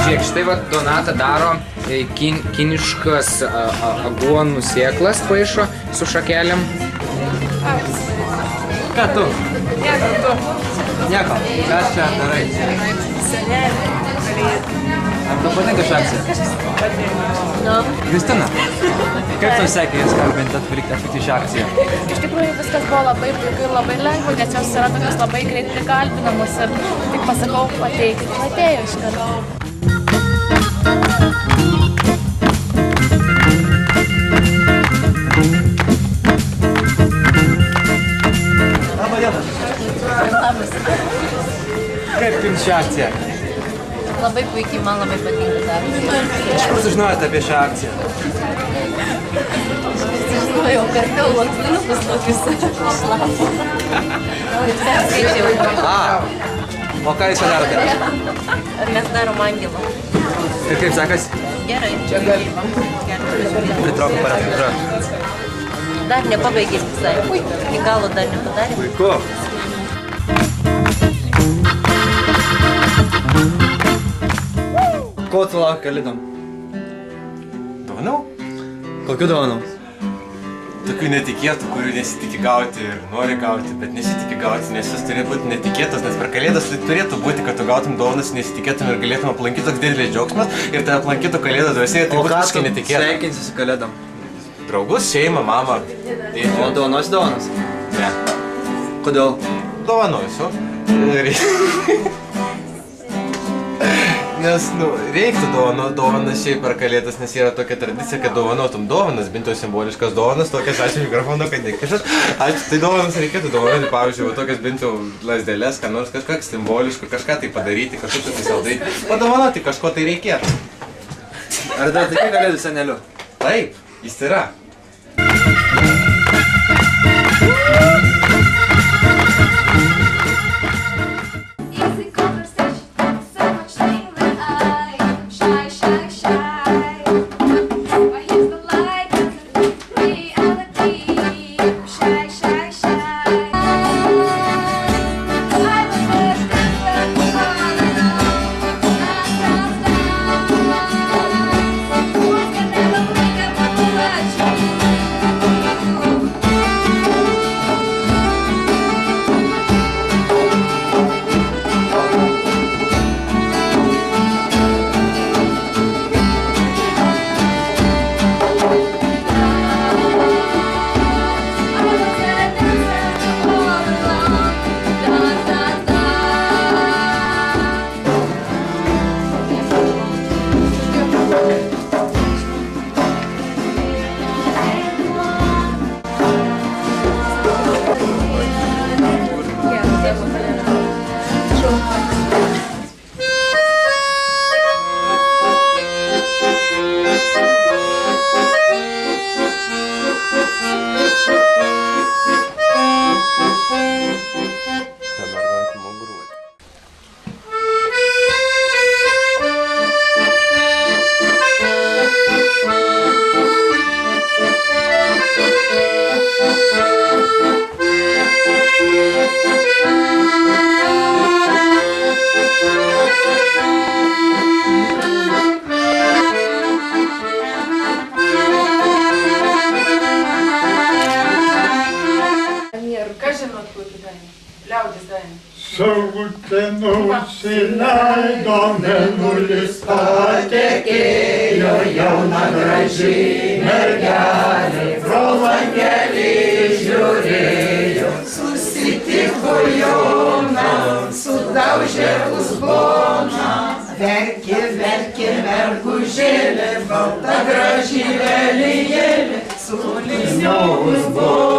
Žiūrėk, štai va Donata daro kiniškas aguonų sėklas, paišo su šakelėm. Ką tu? Nieko, tu. Nieko. Ką čia darai? Senelė, kalėdų. Ar tau patinka ši akcija? Nu. Kristina, kaip tau sekės kalbinti atlikti šią akciją? Iš tikrųjų viskas buvo labai puiku ir labai lengva, nes jos yra tokios labai greit prikalbinamos ir tik pasakau pateikti. Atėjo iš karto. Labą dieną. Labas. Kaip jums ši akcija? Labai puikiai, man labai patinka ta akcija. Iš kur sužinojote apie šią akciją? Sužinojau, karpiau lakstinukus tokius iš lapo. Ir perskaičiau. O ką jūs čia darote? Mes darom angelą. Ir kaip sekasi? Gerai. Čia galima. Pritraukiu paratą. Dar nepabaigėm visai. Iki galo dar nepadarėm. Puiku. Ko tu lauki kalėdom? Dovanų? Kokių dovanų? Tokių netikėtų, kurių nesitikė gauti ir nori gauti, bet nesitikė gauti, nes jis turi būti netikėtas, nes per kalėdas tai turėtų būti, kad tu gautum dovanas, nesitikėtum ir galėtum aplankyti toks didelis džiaugsmas ir tai aplankytų kalėdų dvasia, tai būtų visiškai netikėta. O ką tu sveikinsi su kalėdom? Draugus, šeimą, mamą, tėtį. O dovanos dovanas? Ne. Kodėl? Dovanosiu. Nes, reiktų dovanas šiaip per kalėdas, nes yra tokia tradicija, kad dovanotum dovanas, bent jau simboliškas dovanas, tokias ačiū mikrofono, kad nekišas. Ačiū, tai dovanas reikėtų dovanoti, pavyzdžiui, tokias bent jau lasdeles, ką nors kažką simboliško, kažką tai padaryti, kažką tai saldai. Padovanoti kažko tai reikėtų. Ar dar tiki kalėdų seneliu? Taip, jis yra. Saulutė nusileido, mėnulis patekėjo, jauna graži mergelė pro langelį žiūrėjo. Susitiko Joną, sudaužė uzboną. Verkė, verkė mergužėlė, balta graži vėlijėlė, su lysniu uzboną.